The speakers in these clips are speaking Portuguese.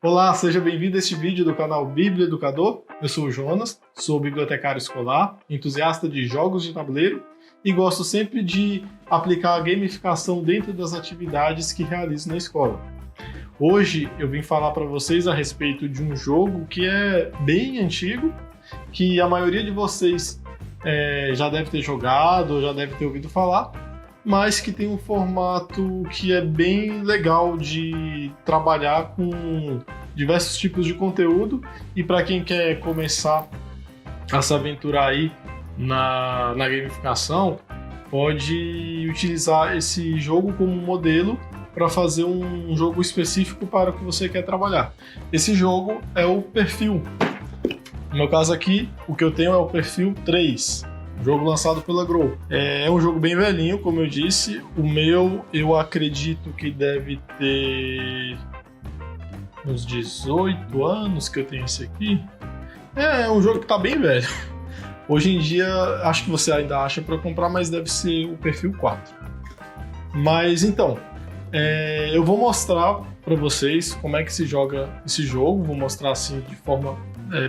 Olá, seja bem-vindo a este vídeo do canal Bíblia Educador. Eu sou o Jonas, sou bibliotecário escolar, entusiasta de jogos de tabuleiro e gosto sempre de aplicar a gamificação dentro das atividades que realizo na escola. Hoje eu vim falar para vocês a respeito de um jogo que é bem antigo, que a maioria de vocês já deve ter jogado ou já deve ter ouvido falar, mas que tem um formato que é bem legal de trabalhar com diversos tipos de conteúdo. E para quem quer começar a se aventurar aí na gamificação, pode utilizar esse jogo como modelo para fazer um jogo específico para o que você quer trabalhar. Esse jogo é o Perfil. No meu caso aqui, o que eu tenho é o Perfil 3. Jogo lançado pela Grow. É um jogo bem velhinho, como eu disse. O meu, eu acredito que deve ter uns 18 anos que eu tenho esse aqui. É um jogo que tá bem velho. Hoje em dia, acho que você ainda acha para comprar, mas deve ser o Perfil 4. Mas então, eu vou mostrar para vocês como é que se joga esse jogo. Vou mostrar assim de forma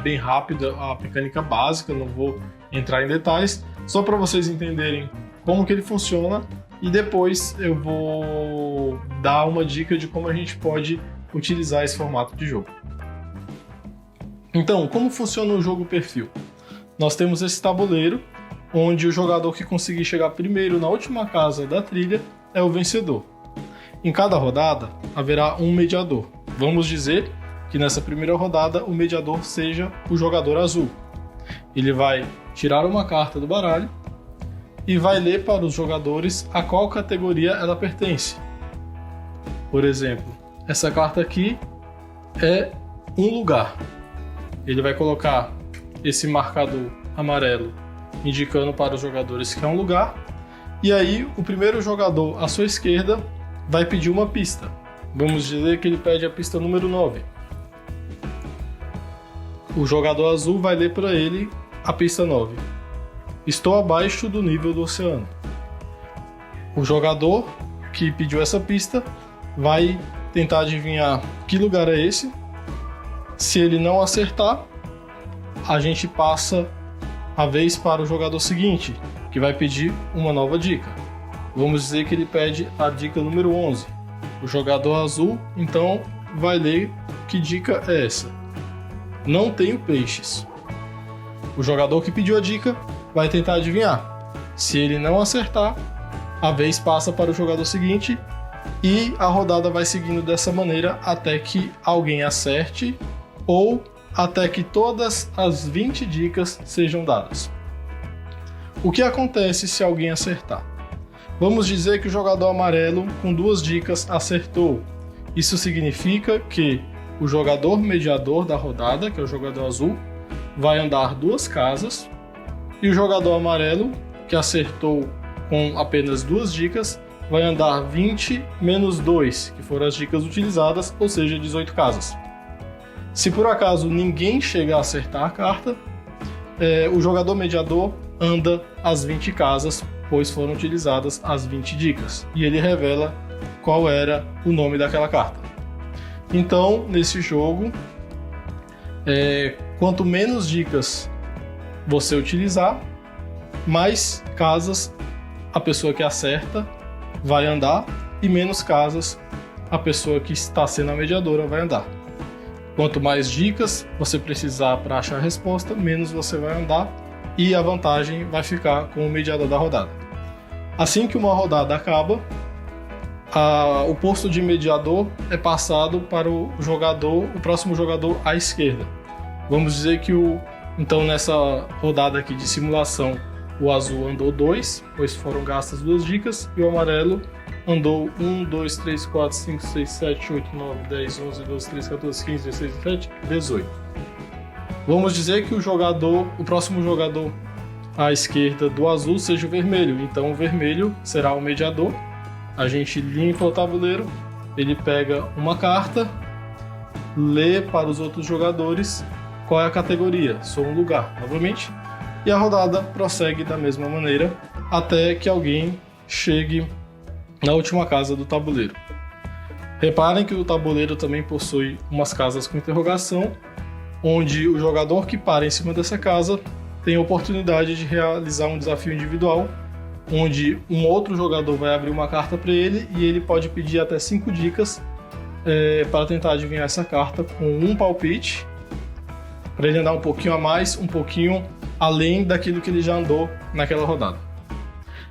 bem rápida a mecânica básica, não vou entrar em detalhes, só para vocês entenderem como que ele funciona, e depois eu vou dar uma dica de como a gente pode utilizar esse formato de jogo. Então, como funciona o jogo Perfil? Nós temos esse tabuleiro, onde o jogador que conseguir chegar primeiro na última casa da trilha é o vencedor. Em cada rodada haverá um mediador. Vamos dizer que nessa primeira rodada o mediador seja o jogador azul. Ele vai tirar uma carta do baralho e vai ler para os jogadores a qual categoria ela pertence. Por exemplo, essa carta aqui é um lugar. Ele vai colocar esse marcador amarelo indicando para os jogadores que é um lugar, e aí o primeiro jogador à sua esquerda vai pedir uma pista. Vamos dizer que ele pede a pista número 9. O jogador azul vai ler para ele a pista 9. Estou abaixo do nível do oceano. O jogador que pediu essa pista vai tentar adivinhar que lugar é esse. Se ele não acertar, a gente passa a vez para o jogador seguinte, que vai pedir uma nova dica. Vamos dizer que ele pede a dica número 11. O jogador azul, então, vai ler que dica é essa. Não tenho peixes. O jogador que pediu a dica vai tentar adivinhar. Se ele não acertar, a vez passa para o jogador seguinte e a rodada vai seguindo dessa maneira até que alguém acerte ou até que todas as 20 dicas sejam dadas. O que acontece se alguém acertar? Vamos dizer que o jogador amarelo com 2 dicas acertou. Isso significa que o jogador mediador da rodada, que é o jogador azul, vai andar 2 casas, e o jogador amarelo, que acertou com apenas 2 dicas, vai andar 20 menos 2, que foram as dicas utilizadas, ou seja, 18 casas. Se por acaso ninguém chega a acertar a carta, o jogador mediador anda as 20 casas, pois foram utilizadas as 20 dicas, e ele revela qual era o nome daquela carta. Então, nesse jogo, quanto menos dicas você utilizar, mais casas a pessoa que acerta vai andar e menos casas a pessoa que está sendo a mediadora vai andar. Quanto mais dicas você precisar para achar a resposta, menos você vai andar e a vantagem vai ficar com o mediador da rodada. Assim que uma rodada acaba, o posto de mediador é passado para o próximo jogador à esquerda. Vamos dizer que então nessa rodada aqui de simulação, o azul andou 2, pois foram gastas 2 dicas, e o amarelo andou 1, 2, 3, 4, 5, 6, 7, 8, 9, 10, 11, 12, 13, 14, 15, 16, 17, 18. Vamos dizer que o próximo jogador à esquerda do azul seja o vermelho, então o vermelho será o mediador. A gente limpa o tabuleiro, ele pega uma carta, lê para os outros jogadores qual é a categoria, sou um lugar, novamente, e a rodada prossegue da mesma maneira até que alguém chegue na última casa do tabuleiro. Reparem que o tabuleiro também possui umas casas com interrogação, onde o jogador que para em cima dessa casa tem a oportunidade de realizar um desafio individual, onde um outro jogador vai abrir uma carta para ele e ele pode pedir até 5 dicas para tentar adivinhar essa carta com um palpite, para ele andar um pouquinho a mais, um pouquinho além daquilo que ele já andou naquela rodada.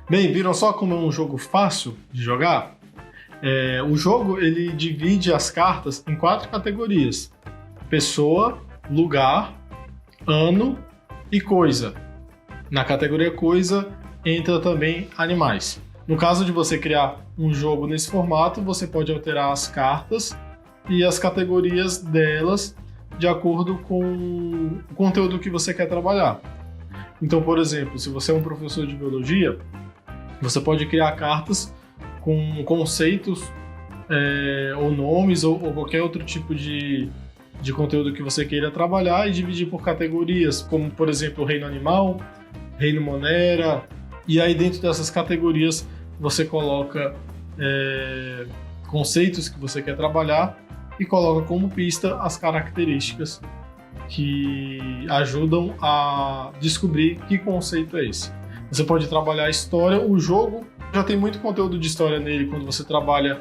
Bem, viram só como é um jogo fácil de jogar? O jogo ele divide as cartas em 4 categorias: pessoa, lugar, ano e coisa. Na categoria coisa entra também animais. No caso de você criar um jogo nesse formato, você pode alterar as cartas e as categorias delas de acordo com o conteúdo que você quer trabalhar. Então, por exemplo, se você é um professor de biologia, você pode criar cartas com conceitos ou nomes ou qualquer outro tipo de conteúdo que você queira trabalhar e dividir por categorias, como, por exemplo, reino animal, reino monera, e aí dentro dessas categorias você coloca conceitos que você quer trabalhar e coloca como pista as características que ajudam a descobrir que conceito é esse. Você pode trabalhar a história, o jogo já tem muito conteúdo de história nele quando você trabalha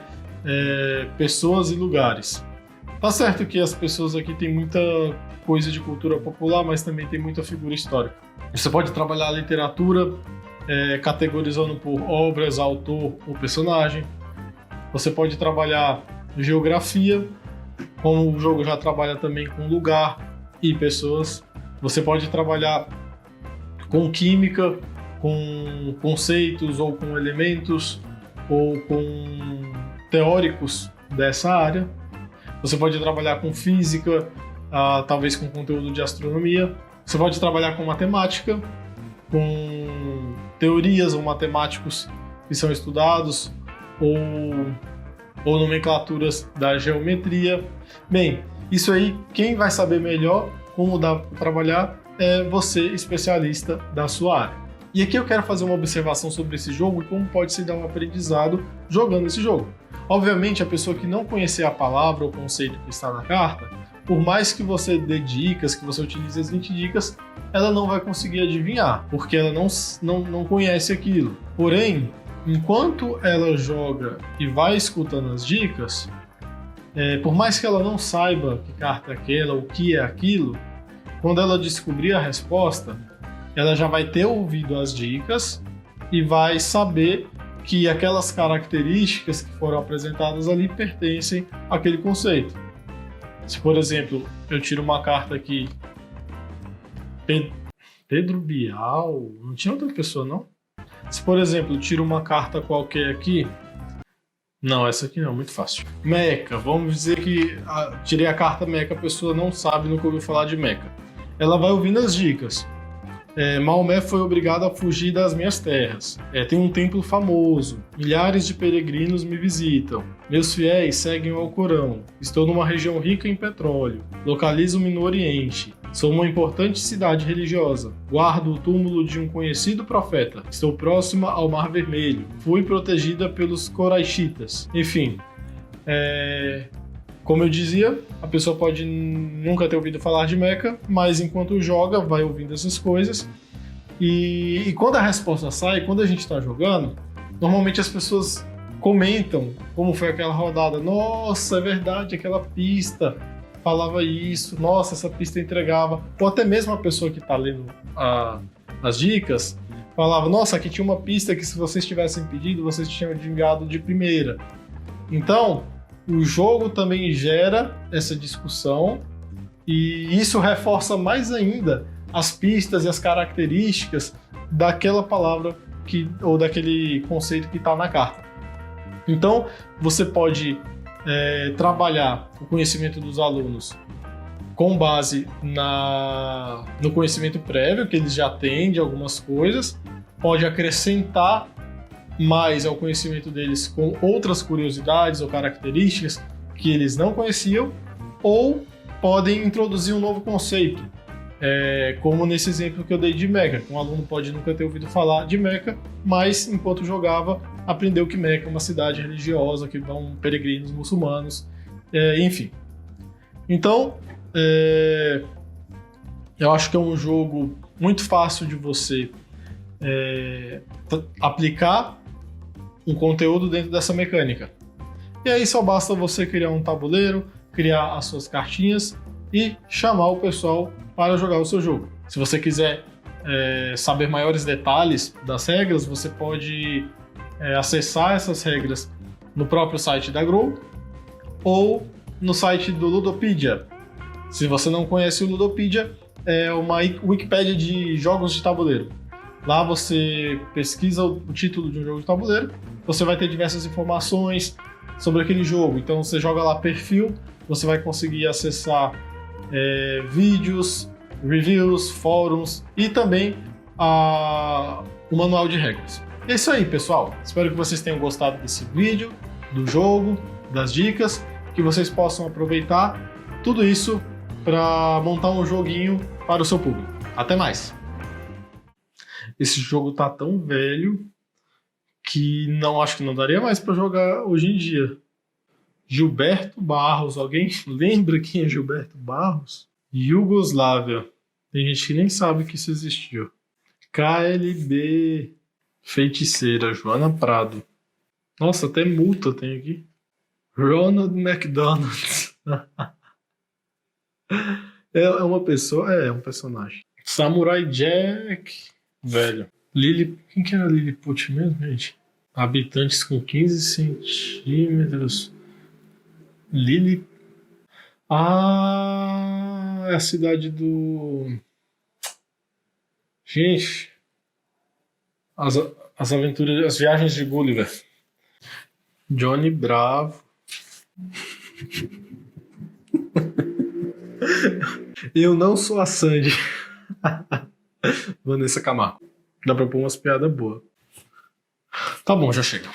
pessoas e lugares. Tá certo que as pessoas aqui têm muita coisa de cultura popular, mas também tem muita figura histórica. Você pode trabalhar a literatura categorizando por obras, autor ou personagem. Você pode trabalhar geografia, como o jogo já trabalha também com lugar e pessoas. Você pode trabalhar com química, com conceitos ou com elementos ou com teóricos dessa área. Você pode trabalhar com física, talvez com conteúdo de astronomia. Você pode trabalhar com matemática, com teorias ou matemáticos que são estudados, ou nomenclaturas da geometria. Bem, isso aí, quem vai saber melhor como dá para trabalhar é você, especialista da sua área. E aqui eu quero fazer uma observação sobre esse jogo e como pode se dar um aprendizado jogando esse jogo. Obviamente, a pessoa que não conhecer a palavra ou conceito que está na carta, por mais que você dê dicas, que você utilize as 20 dicas, ela não vai conseguir adivinhar, porque ela não conhece aquilo. Porém, enquanto ela joga e vai escutando as dicas, por mais que ela não saiba que carta é aquela, o que é aquilo, quando ela descobrir a resposta, ela já vai ter ouvido as dicas e vai saber que aquelas características que foram apresentadas ali pertencem àquele conceito. Se, por exemplo, eu tiro uma carta aqui, Pedro Bial, não tinha outra pessoa, não? Se, por exemplo, eu tiro uma carta qualquer aqui, não, essa aqui não, muito fácil. Meca, vamos dizer que tirei a carta Meca, a pessoa não sabe, nunca ouviu falar de Meca. Ela vai ouvindo as dicas. Maomé foi obrigado a fugir das minhas terras. Tem um templo famoso. Milhares de peregrinos me visitam. Meus fiéis seguem o Alcorão. Estou numa região rica em petróleo. Localizo-me no Oriente. Sou uma importante cidade religiosa. Guardo o túmulo de um conhecido profeta. Estou próxima ao Mar Vermelho. Fui protegida pelos Coraixitas. Enfim, como eu dizia, a pessoa pode nunca ter ouvido falar de Meca, mas enquanto joga, vai ouvindo essas coisas. E quando a resposta sai, quando a gente está jogando, normalmente as pessoas comentam como foi aquela rodada. Nossa, é verdade, aquela pista falava isso. Nossa, essa pista entregava. Ou até mesmo a pessoa que está lendo as dicas falava, nossa, aqui tinha uma pista que se vocês tivessem pedido, vocês tinham enviado de primeira. Então, o jogo também gera essa discussão e isso reforça mais ainda as pistas e as características daquela palavra ou daquele conceito que está na carta. Então, você pode trabalhar o conhecimento dos alunos com base no conhecimento prévio que eles já têm de algumas coisas, pode acrescentar mais ao conhecimento deles com outras curiosidades ou características que eles não conheciam, ou podem introduzir um novo conceito, como nesse exemplo que eu dei de Meca. Um aluno pode nunca ter ouvido falar de Meca, mas enquanto jogava aprendeu que Meca é uma cidade religiosa, que vão peregrinos muçulmanos, enfim. Então, eu acho que é um jogo muito fácil de você aplicar um conteúdo dentro dessa mecânica. E aí só basta você criar um tabuleiro, criar as suas cartinhas e chamar o pessoal para jogar o seu jogo. Se você quiser saber maiores detalhes das regras, você pode acessar essas regras no próprio site da Grow ou no site do Ludopedia. Se você não conhece o Ludopedia, é uma Wikipédia de jogos de tabuleiro. Lá você pesquisa o título de um jogo de tabuleiro, você vai ter diversas informações sobre aquele jogo. Então você joga lá perfil, você vai conseguir acessar vídeos, reviews, fóruns e também o manual de regras. É isso aí, pessoal. Espero que vocês tenham gostado desse vídeo, do jogo, das dicas, que vocês possam aproveitar tudo isso para montar um joguinho para o seu público. Até mais! Esse jogo tá tão velho que acho que não daria mais para jogar hoje em dia. Gilberto Barros, alguém lembra quem é Gilberto Barros? Iugoslávia. Tem gente que nem sabe que isso existiu. KLB. Feiticeira, Joana Prado. Nossa, até multa tem aqui. Ronald McDonald. É uma pessoa? É um personagem. Samurai Jack. Velho. Quem que era Lilliput mesmo, gente? Habitantes com 15 centímetros. É a cidade do... Gente... As aventuras, as viagens de Gulliver. Johnny Bravo. Eu não sou a Sandy. Vanessa Camargo. Dá pra pôr umas piadas boas. Tá bom, já chega.